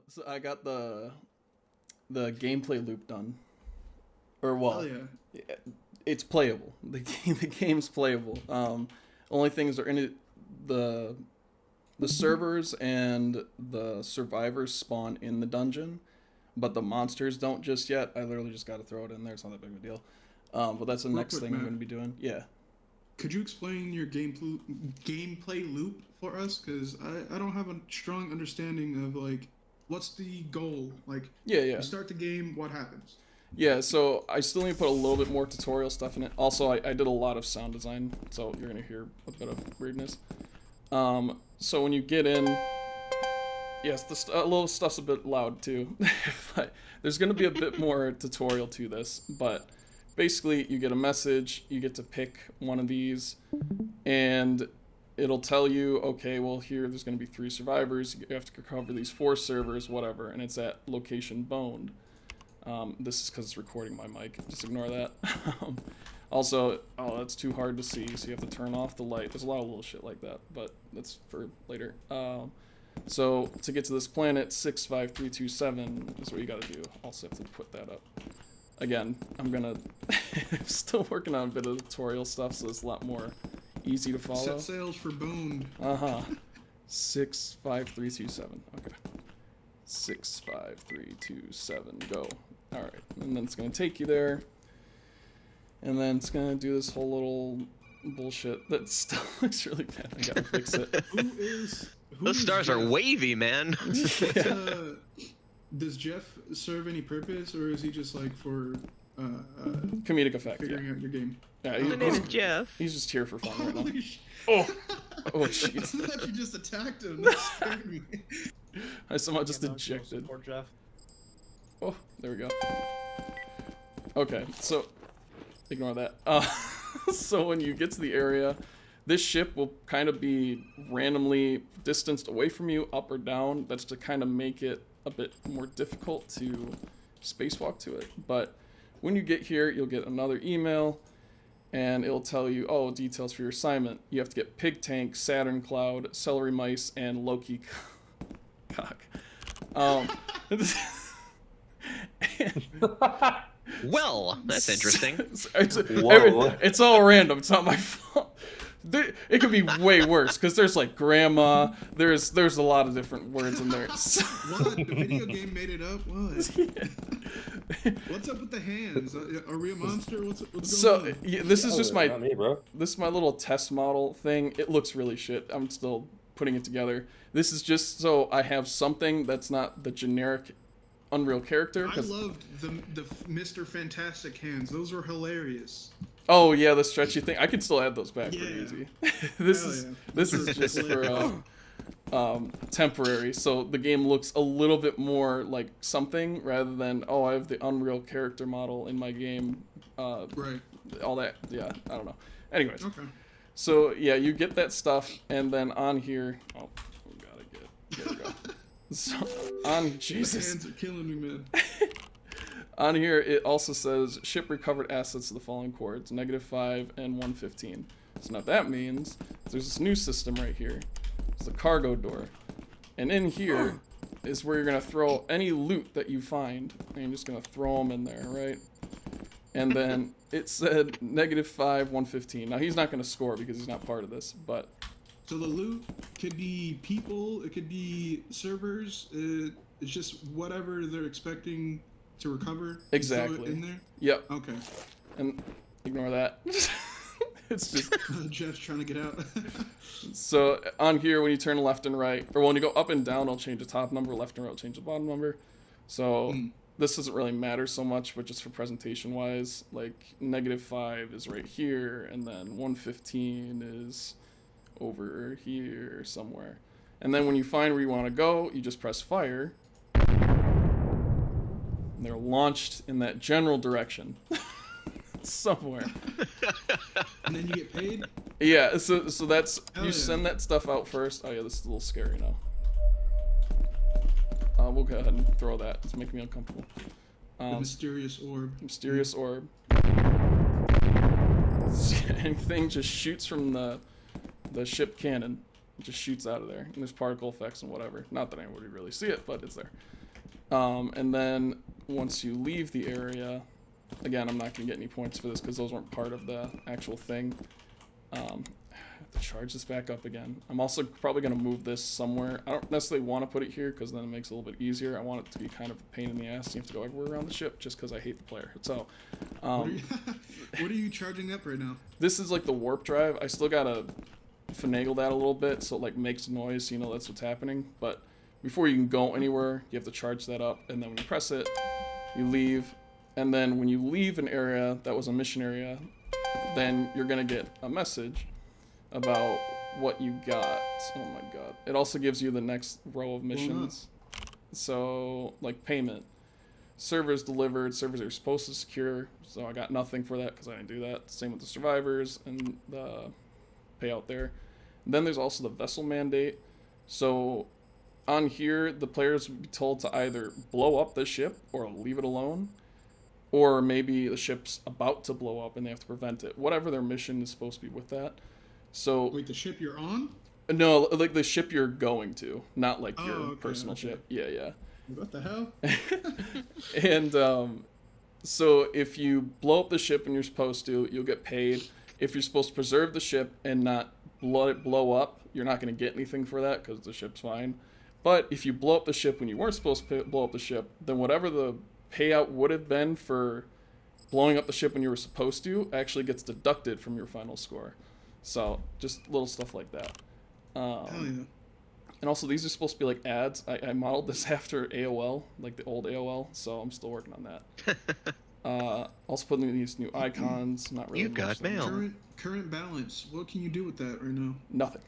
So I got the gameplay loop done. Or well, Hell yeah. it's playable. The game's playable. Only things are in it. The servers and the survivors spawn in the dungeon, but the monsters don't just yet. I literally just got to throw it in there. It's not that big of a deal. But that's the Real next quick, thing I'm Matt. going to be doing. Yeah. Could you explain your gameplay loop for us? Because I don't have a strong understanding of, like, what's the goal? Like, Yeah. you start the game, what happens? Yeah, so I still need to put a little bit more tutorial stuff in it. Also, I did a lot of sound design, so you're going to hear a bit of weirdness. So when you get in, yes, a little stuff's a bit loud too, but there's going to be a bit more tutorial to this, but basically you get a message, you get to pick one of these, and it'll tell you, okay, well here there's going to be 3 survivors, you have to cover these 4 servers, whatever, and it's at location boned. This is because it's recording my mic, just ignore that. Also, oh, that's too hard to see, so you have to turn off the light. There's a lot of little shit like that, but that's for later. So, to get to this planet, 65327 is what you gotta do. Also have to put that up. Again, I'm still working on a bit of tutorial stuff, so it's a lot more easy to follow. Set sails for Bone. 65327, okay. 65327, go. Alright, and then it's gonna take you there. And then it's gonna do this whole little bullshit that still looks really bad. I gotta fix it. Those stars are wavy, man. Yeah. Does Jeff serve any purpose, or is he just like for Comedic effect, figuring yeah. out your game? Yeah, My name is Jeff. he's just here for fun right now. Holy sh! Oh I jeez. thought you just attacked him. That scared me. I somehow just Yeah, no, she'll ejected. support Jeff. Oh, there we go. Okay, so ignore that. So when you get to the area, this ship will kind of be randomly distanced away from you, up or down. That's to kind of make it a bit more difficult to spacewalk to it. But when you get here, you'll get another email, and it'll tell you, oh, details for your assignment. You have to get Pig Tank, Saturn Cloud, Celery Mice, and Loki Cock. Well, that's interesting. It's all random. It's not my fault. It could be way worse because there's like grandma. There's a lot of different words in there. What? The video game made it up? What? What's up with the hands? Are we a monster? What's going on? Yeah, this is just Not me, bro. this is my little test model thing. It looks really shit. I'm still putting it together. This is just so I have something that's not the generic Unreal character. I loved the Mr. Fantastic hands. Those were hilarious. Oh yeah, the stretchy thing. I can still add those back pretty Yeah. easy. Hell yeah. This is just for temporary. So the game looks a little bit more like something rather than, oh, I have the Unreal character model in my game. Right. All that. Yeah, I don't know. Anyways, Okay. so yeah, you get that stuff, and then on here, oh, we gotta get. There we go. So on The Jesus. hands are killing me, man. On here, it also says ship recovered assets of the following coords, -5 and 115. So now that means there's this new system right here. It's the cargo door. And in here is where you're going to throw any loot that you find. And you're just going to throw them in there, right? And then it said -5, 115. Now he's not going to score because he's not part of this, but... So the loot could be people, it could be servers, it's just whatever they're expecting to recover. Exactly. Throw it in there? Yep. Okay. And ignore that. It's just... Jeff's trying to get out. So on here, when you turn left and right, or when you go up and down, it'll change the top number, left and right will change the bottom number. So this doesn't really matter so much, but just for presentation wise, like -5 is right here, and then 115 is over here somewhere. And then when you find where you want to go, you just press fire. And they're launched in that general direction. Somewhere. And then you get paid? Yeah, so that's Hell you yeah. send that stuff out first. Oh yeah, this is a little scary now. We'll go ahead and throw that. It's making me uncomfortable. The mysterious orb. Mysterious orb. Anything just shoots from the ship cannon. It just shoots out of there. And there's particle effects and whatever. Not that anyone would really see it, but it's there. And then once you leave the area, again, I'm not going to get any points for this because those weren't part of the actual thing. I have to charge this back up again. I'm also probably going to move this somewhere. I don't necessarily want to put it here because then it makes it a little bit easier. I want it to be kind of a pain in the ass. You have to go everywhere around the ship just because I hate the player. So, What are you charging up right now? this is like the warp drive. I still got to finagle that a little bit so it like makes noise, so you know that's what's happening. But before you can go anywhere, you have to charge that up. And then when you press it, you leave. And then when you leave an area that was a mission area, then you're going to get a message about what you got. Oh my god. It also gives you the next row of missions. So, like payment. Servers delivered, servers you're supposed to secure. So I got nothing for that because I didn't do that. Same with the survivors and the payout there. And then there's also the vessel mandate. So on here, the players would be told to either blow up the ship or leave it alone. Or maybe the ship's about to blow up and they have to prevent it. Whatever their mission is supposed to be with that. So Wait, the ship you're on? no, like the ship you're going to, not like Oh, your okay, personal okay. ship. Yeah, yeah. What the hell? And so if you blow up the ship and you're supposed to, you'll get paid. If you're supposed to preserve the ship and not let it blow up, you're not going to get anything for that because the ship's fine. But if you blow up the ship when you weren't supposed to blow up the ship, then whatever the payout would have been for blowing up the ship when you were supposed to actually gets deducted from your final score. So just little stuff like that. Hell yeah. And also, these are supposed to be like ads. I modeled this after AOL, like the old AOL, so I'm still working on that. Also putting in these new icons. Not really. You got much. mail. Current balance. What can you do with that right now? Nothing.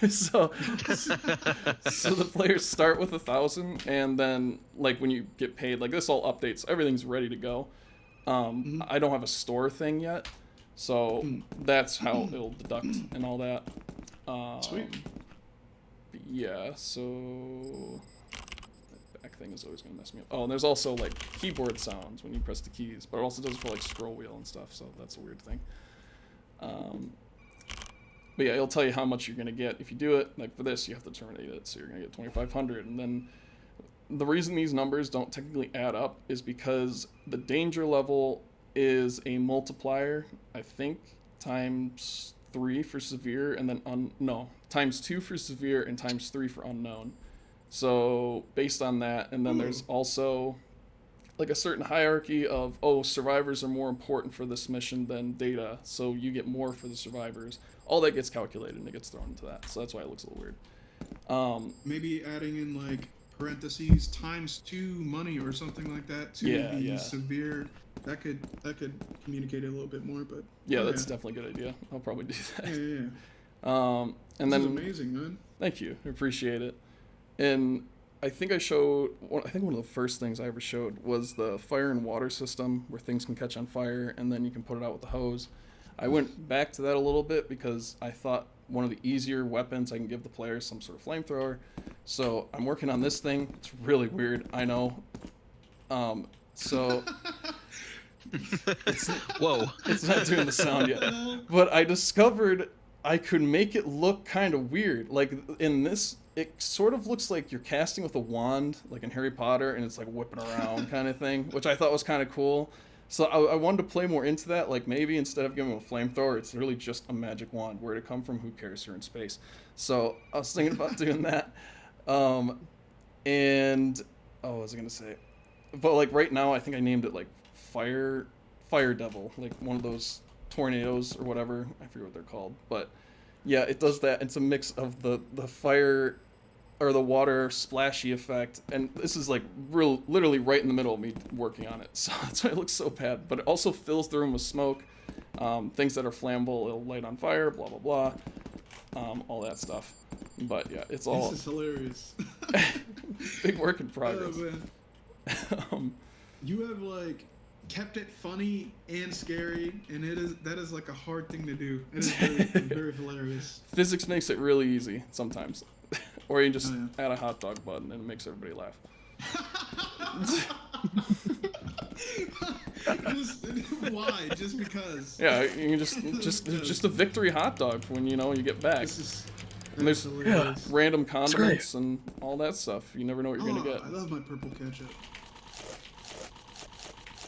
so the players start with 1,000, and then like when you get paid, like this all updates. Everything's ready to go. I don't have a store thing yet, so that's how it'll deduct and all that. Sweet. But yeah, so that back thing is always gonna mess me up. Oh, and there's also like keyboard sounds when you press the keys, but it also does it for like scroll wheel and stuff, so that's a weird thing. But yeah, it'll tell you how much you're gonna get if you do it. Like for this, you have to terminate it, so you're gonna get 2,500. And then the reason these numbers don't technically add up is because the danger level is a multiplier, I think, times 3 for severe, and then times 2 for severe and times 3 for unknown. So based on that, and then there's also like a certain hierarchy of, survivors are more important for this mission than data, so you get more for the survivors. All that gets calculated and it gets thrown into that, so that's why it looks a little weird. Maybe adding in like parentheses times 2 money or something like that to the severe. That could communicate it a little bit more, but yeah, that's definitely a good idea. I'll probably do that. Yeah. And This then is amazing, man. thank you, I appreciate it. And I think I think one of the first things I ever showed was the fire and water system where things can catch on fire and then you can put it out with the hose. I went back to that a little bit because I thought one of the easier weapons I can give the players some sort of flamethrower. So I'm working on this thing. It's really weird, I know. So Whoa. it's not doing the sound yet. But I discovered I could make it look kind of weird. Like in this, it sort of looks like you're casting with a wand, like in Harry Potter, and it's like whipping around kind of thing, which I thought was kind of cool. So I wanted to play more into that. Like maybe instead of giving him a flamethrower, it's really just a magic wand. Where'd it come from? Who cares? You're in space. So I was thinking about doing that. And what was I gonna say? But like right now, I think I named it like Fire Devil, like one of those tornadoes or whatever. I forget what they're called, but yeah, it does that. It's a mix of the fire or the water splashy effect, and this is like literally right in the middle of me working on it, so that's why it looks so bad. But it also fills the room with smoke, things that are flammable it'll light on fire, blah blah blah, all that stuff. But yeah, it's all This is hilarious. big work in progress. Oh, man. You have like kept it funny and scary, and that is like a hard thing to do. It is very hilarious. Physics makes it really easy sometimes. Or you just add a hot dog button and it makes everybody laugh. Why? Just because? Yeah, you can just a victory hot dog when you get back. And there's hilarious. random condiments and all that stuff. You never know what you're gonna get. I love my purple ketchup.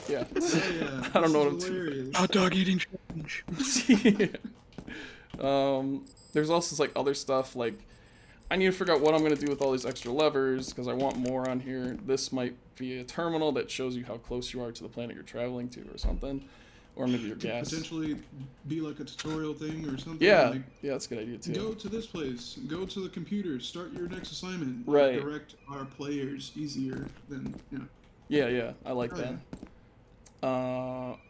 Yeah. Yeah, I don't know what this I'm is hilarious. Hot dog eating challenge. Yeah. There's also like other stuff like I need to figure out what I'm gonna do with all these extra levers because I want more on here. This might be a terminal that shows you how close you are to the planet you're traveling to or something, or maybe your gas. Potentially be like a tutorial thing or something. Yeah, Like, yeah, that's a good idea too. go to this place. Go to the computer. Start your next assignment. Right. Direct our players easier than Yeah, I like Oh, that.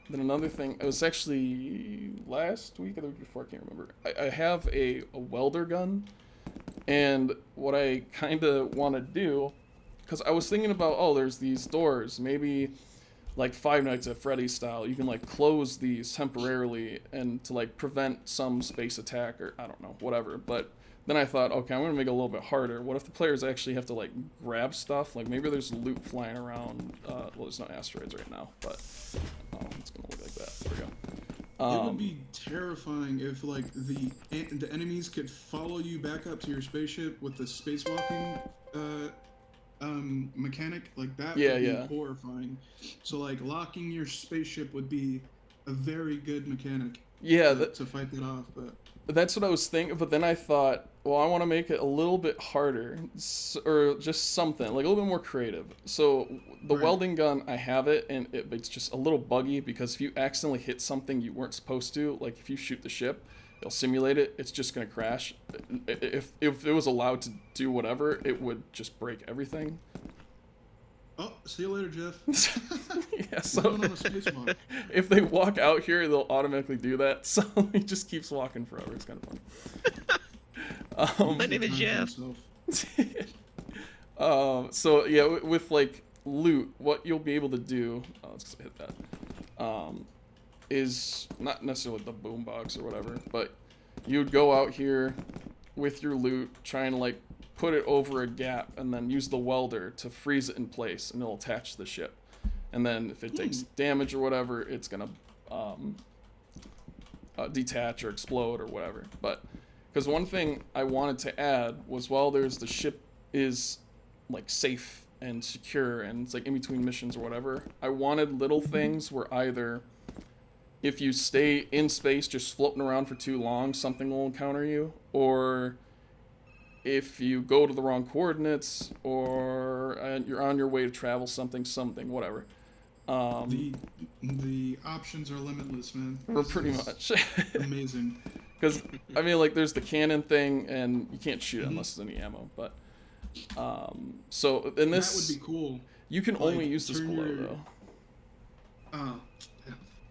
Then another thing, it was actually last week or the week before, I can't remember. I have a welder gun, and what I kind of want to do, because I was thinking about, oh, there's these doors, maybe like Five Nights at Freddy's style, you can like close these temporarily and to like prevent some space attack or I don't know, whatever, but then I thought, okay, I'm going to make it a little bit harder. What if the players actually have to, like, grab stuff? Like, maybe there's loot flying around. Well, there's no asteroids right now, but it's going to look like that. There we go. It would be terrifying if, like, the enemies could follow you back up to your spaceship with the spacewalking mechanic. Like, that would be horrifying. So, like, locking your spaceship would be a very good mechanic to fight that off, but... That's what I was thinking, but then I thought, well, I want to make it a little bit harder, or just something, like a little bit more creative. So the welding gun, I have it, and it's just a little buggy, because if you accidentally hit something you weren't supposed to, like if you shoot the ship, it'll simulate it, it's just going to crash. If it was allowed to do whatever, it would just break everything. Oh, see you later, Jeff. Yeah, so if they walk out here, they'll automatically do that. So he just keeps walking forever. It's kind of funny. My name is Jeff. So yeah, with like loot, what you'll be able to do, let's hit that, is not necessarily the boombox or whatever, but you would go out here with your loot, try and like put it over a gap, and then use the welder to freeze it in place, and it'll attach to the ship. And then if it takes damage or whatever, it's gonna detach or explode or whatever. But because one thing I wanted to add was, while there's the ship is like safe and secure and it's like in between missions or whatever, I wanted little things where either if you stay in space just floating around for too long, something will encounter you, or if you go to the wrong coordinates, or you're on your way to travel something, whatever. The options are limitless, man. Pretty much. Amazing. Because, I mean, like, there's the cannon thing, and you can't shoot it unless there's any ammo, but... so, in this... That would be cool. You can only use this below, though.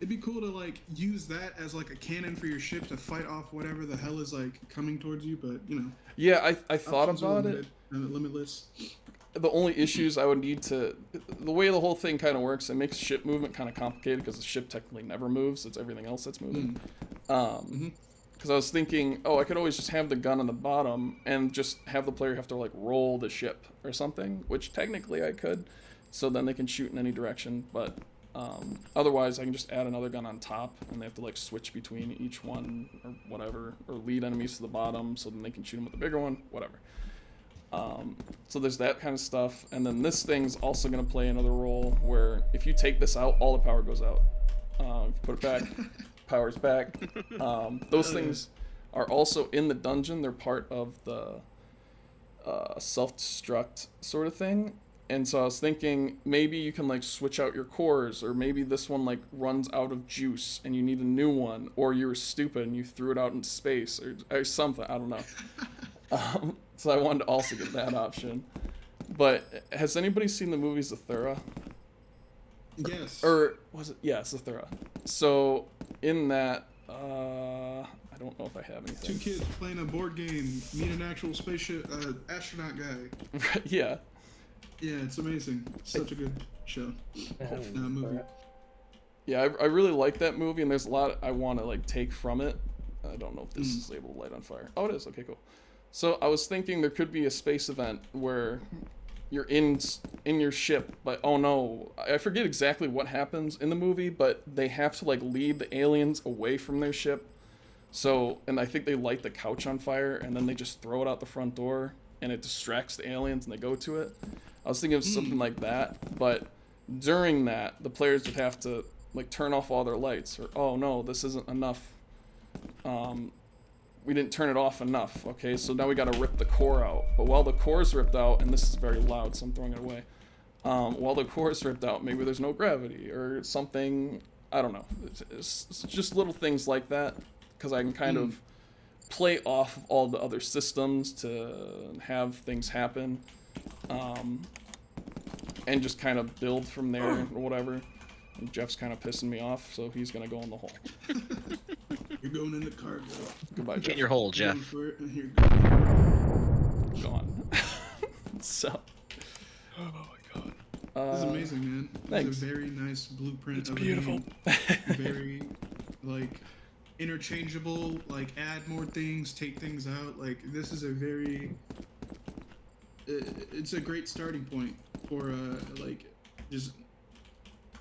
It'd be cool to, like, use that as, like, a cannon for your ship to fight off whatever the hell is, like, coming towards you, but, you know... Yeah, I thought about it. Limitless. The only issues I would need to... The way the whole thing kind of works, it makes ship movement kind of complicated, because the ship technically never moves. It's everything else that's moving. Because I was thinking, oh, I could always just have the gun on the bottom, and just have the player have to, like, roll the ship or something, which technically I could, so then they can shoot in any direction, but... otherwise, I can just add another gun on top, and they have to like switch between each one or whatever, or lead enemies to the bottom, so then they can shoot them with the bigger one, whatever. So there's that kind of stuff, and then this thing's also going to play another role where if you take this out, all the power goes out. If you put it back, power's back. Those things are also in the dungeon. They're part of the self-destruct sort of thing. And so I was thinking, maybe you can like switch out your cores, or maybe this one like runs out of juice and you need a new one, or you were stupid and you threw it out into space, or something, I don't know. So I wanted to also get that option. But has anybody seen the movie Zathura? Yes. Or was it? Yeah, Zathura. So in that, I don't know if I have anything. 2 kids playing a board game, meet an actual spaceship, astronaut guy. Yeah. Yeah, it's amazing. Such a good show. Movie. Yeah, I really like that movie, and there's a lot I want to like take from it. I don't know if this is able to light on fire. Oh, it is. Okay, cool. So I was thinking there could be a space event where you're in your ship, but oh no, I forget exactly what happens in the movie, but they have to like lead the aliens away from their ship So, and I think they light the couch on fire, and then they just throw it out the front door, and it distracts the aliens, and they go to it. I was thinking of something like that, but during that, the players would have to like turn off all their lights, or oh no, this isn't enough. We didn't turn it off enough. Okay, so now we got to rip the core out. But while the core's ripped out, and this is very loud, so I'm throwing it away. While the core's ripped out, maybe there's no gravity or something. I don't know. It's just little things like that, because I can kind of play off of all the other systems to have things happen, and just kind of build from there or whatever. And Jeff's kind of pissing me off, so he's gonna go in the hole. You're going in the cargo. Goodbye, Get Jeff. in your hole, Jeff. Gone. So. Oh my god. This is amazing, man. Thanks. It's a very nice blueprint. It's of beautiful. A game. Very, like, interchangeable. Like, add more things, take things out. Like, this is a very. It's a great starting point for like, just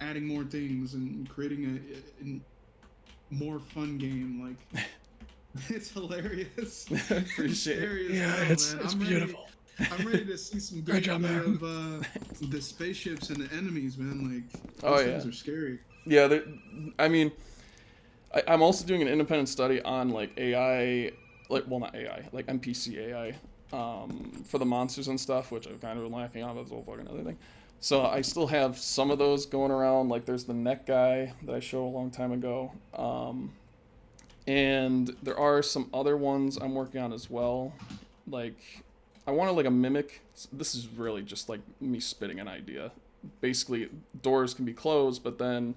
adding more things and creating a more fun game. Like, it's hilarious. I appreciate it. Yeah, well, it's man. it's I'm beautiful. I'm ready to see some Great job, gameplay man. of the spaceships and the enemies, man. Like, Oh, those yeah. things are scary. Yeah, I mean, I'm also doing an independent study on like AI, like, well, not AI, like NPC AI, for the monsters and stuff, which I've kind of been lacking on. That's a whole fucking other thing. So I still have some of those going around. Like, there's the neck guy that I showed a long time ago, and there are some other ones I'm working on as well. Like, I wanted like a mimic. This is really just like me spitting an idea. Basically, doors can be closed, but then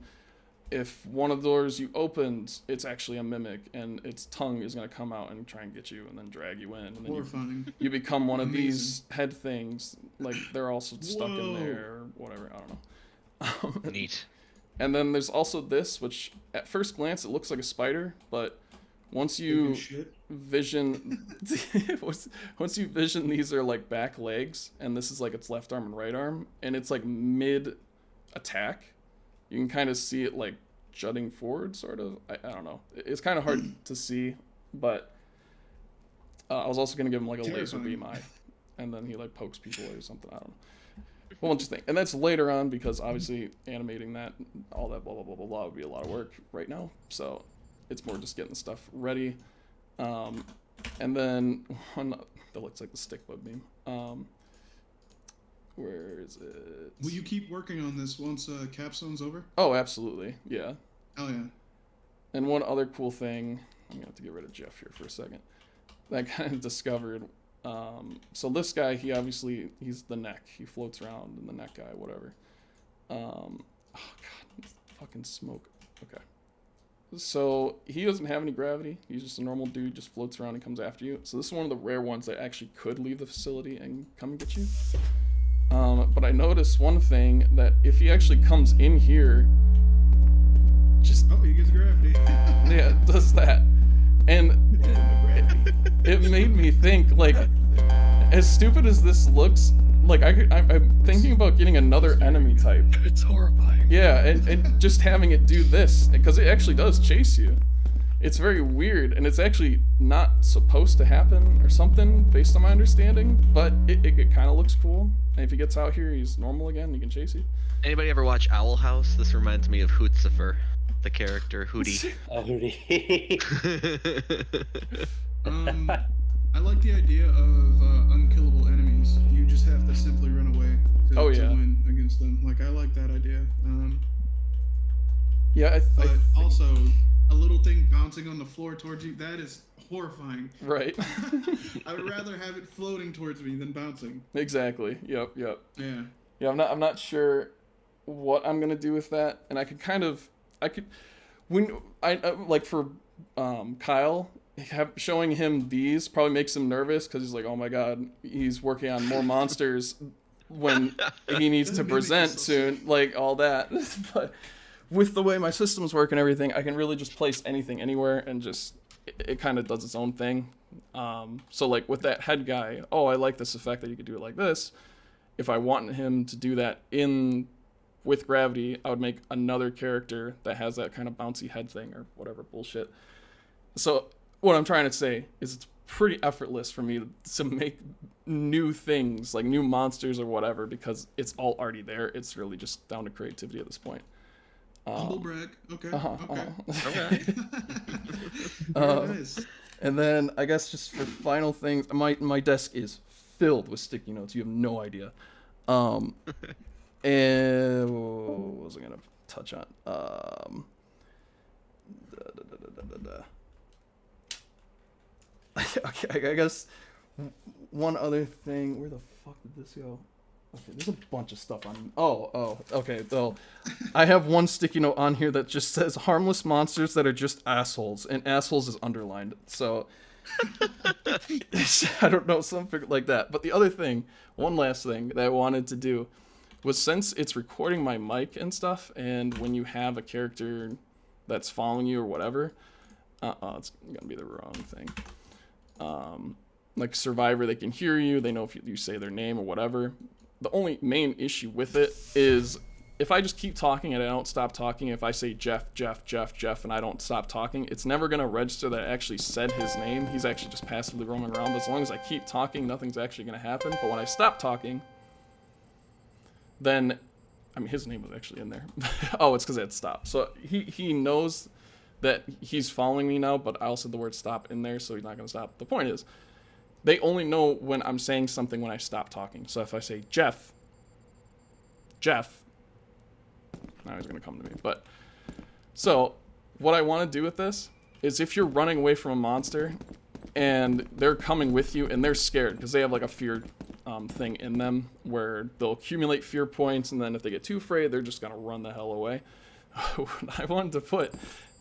if one of the doors you opened, it's actually a mimic, and its tongue is going to come out and try and get you and then drag you in. And then Horrifying. you become one of Amazing. these head things. Like, they're also stuck in Whoa. there or whatever. I don't know. Neat. And then there's also this, which at first glance it looks like a spider, but once Big you as shit. vision once you vision these are like back legs, and this is like its left arm and right arm, and it's like mid attack, you can kind of see it like jutting forward, sort of. I don't know, it's kind of hard to see, but I was also gonna give him like a laser Terrifying. beam eye, and then he like pokes people or something. I don't know. Well, interesting. And that's later on, because obviously animating that, all that blah blah blah blah blah would be a lot of work right now, so it's more just getting the stuff ready. And then one that looks like the stick bug beam. Where is it? Will you keep working on this once Capstone's over? Oh, absolutely. Yeah. Oh yeah. And one other cool thing, I'm gonna have to get rid of Jeff here for a second, that I kind of discovered. So this guy, he's the neck. He floats around in the neck guy, whatever. Oh god, fucking smoke. Okay. So he doesn't have any gravity. He's just a normal dude, just floats around and comes after you. So this is one of the rare ones that actually could leave the facility and come and get you. But I noticed one thing, that if he actually comes in here, just, Oh, he gets gravity. yeah, it does that. And it made me think, like, as stupid as this looks, like, I'm thinking about getting another enemy type. It's horrifying. Yeah, and just having it do this, because it actually does chase you. It's very weird, and it's actually not supposed to happen or something, based on my understanding, but it kind of looks cool. And if he gets out here, he's normal again, he can chase you. Anybody ever watch Owl House? This reminds me of Hootzifer, the character Hootie. Oh, Hootie. I like the idea of unkillable enemies. You just have to simply run away to, Oh, to yeah. win against them. Like, I like that idea. Yeah, But also, a little thing bouncing on the floor towards you, that is horrifying. right. I would rather have it floating towards me than bouncing. Exactly. Yep. Yeah. Yeah, I'm not sure what I'm gonna do with that, and I could, when like for Kyle, showing him these probably makes him nervous, because he's like, oh my god, he's working on more monsters when he needs to That mimic present is so soon, like all that. But with the way my systems work and everything, I can really just place anything anywhere, and just it kind of does its own thing. So like with that head guy, oh, I like this effect that you could do it like this. If I want him to do that with gravity, I would make another character that has that kind of bouncy head thing or whatever bullshit. So what I'm trying to say is it's pretty effortless for me to make new things, like new monsters or whatever, because it's all already there. It's really just down to creativity at this point. Humble brag. Okay. Okay. Okay. Very nice. And then I guess just for final things, my desk is filled with sticky notes. You have no idea. And what was I gonna touch on? Okay, I guess one other thing. Where the fuck did this go? Okay, there's a bunch of stuff on. Oh, okay. So, I have one sticky note on here that just says harmless monsters that are just assholes, and assholes is underlined. So, I don't know, something like that. But the other thing, one last thing that I wanted to do was, since it's recording my mic and stuff, and when you have a character that's following you or whatever, it's gonna be the wrong thing. Like Survivor, they can hear you, they know if you say their name or whatever. The only main issue with it is if I just keep talking and I don't stop talking, if I say Jeff, and I don't stop talking, it's never going to register that I actually said his name. He's actually just passively roaming around. But as long as I keep talking, nothing's actually going to happen. But when I stop talking, then, I mean, his name was actually in there. Oh, it's because it had stopped. So he knows that he's following me now, but I also said the word stop in there, so he's not going to stop. The point is, they only know when I'm saying something when I stop talking. So if I say Jeff, now he's going to come to me. But so what I want to do with this is, if you're running away from a monster and they're coming with you and they're scared because they have like a fear thing in them where they'll accumulate fear points, and then if they get too afraid, they're just going to run the hell away. What I wanted to put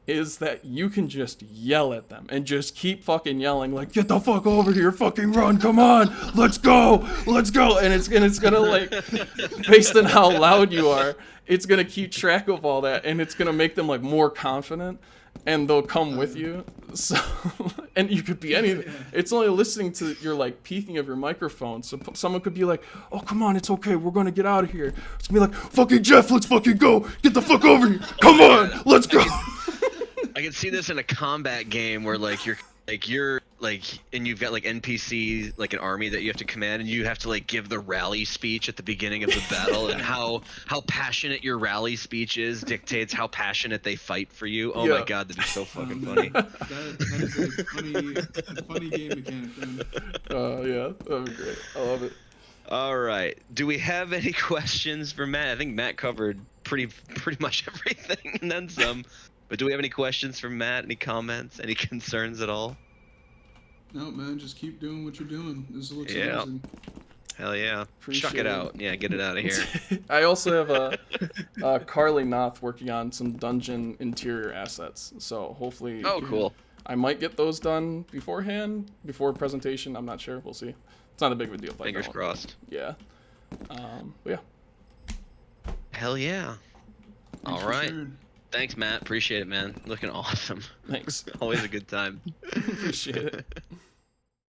is that you can just yell at them and just keep fucking yelling, like, get the fuck over here, fucking run, come on, let's go, and it's gonna, like, based on how loud you are, it's gonna keep track of all that, and it's gonna make them, like, more confident, and they'll come with you. So, and you could be anything. It's only listening to your, like, peaking of your microphone. So someone could be like, oh, come on, it's okay, we're gonna get out of here. It's gonna be like, fucking Jeff, let's fucking go, get the fuck over here, come on, let's go. I can see this in a combat game where you're and you've got like NPCs, like an army that you have to command, and you have to like give the rally speech at the beginning of the battle, and how passionate your rally speech is dictates how passionate they fight for you. Oh my god, that'd be so fucking funny. That is a funny game mechanic, man. Yeah, that'd be great. I love it. All right, do we have any questions for Matt? I think Matt covered pretty much everything and then some. But do we have any questions from Matt? Any comments? Any concerns at all? No, man, just keep doing what you're doing. This looks amazing. Hell yeah. Chuck it out. Yeah, get it out of here. I also have a Carly Noth working on some dungeon interior assets. So hopefully... Oh, cool. I might get those done beforehand, before presentation. I'm not sure. We'll see. It's not a big of a deal. Fingers crossed. Yeah. But yeah. Hell yeah. Thanks all right. sharing. Thanks, Matt. Appreciate it, man. Looking awesome. Thanks. Always a good time. Appreciate it.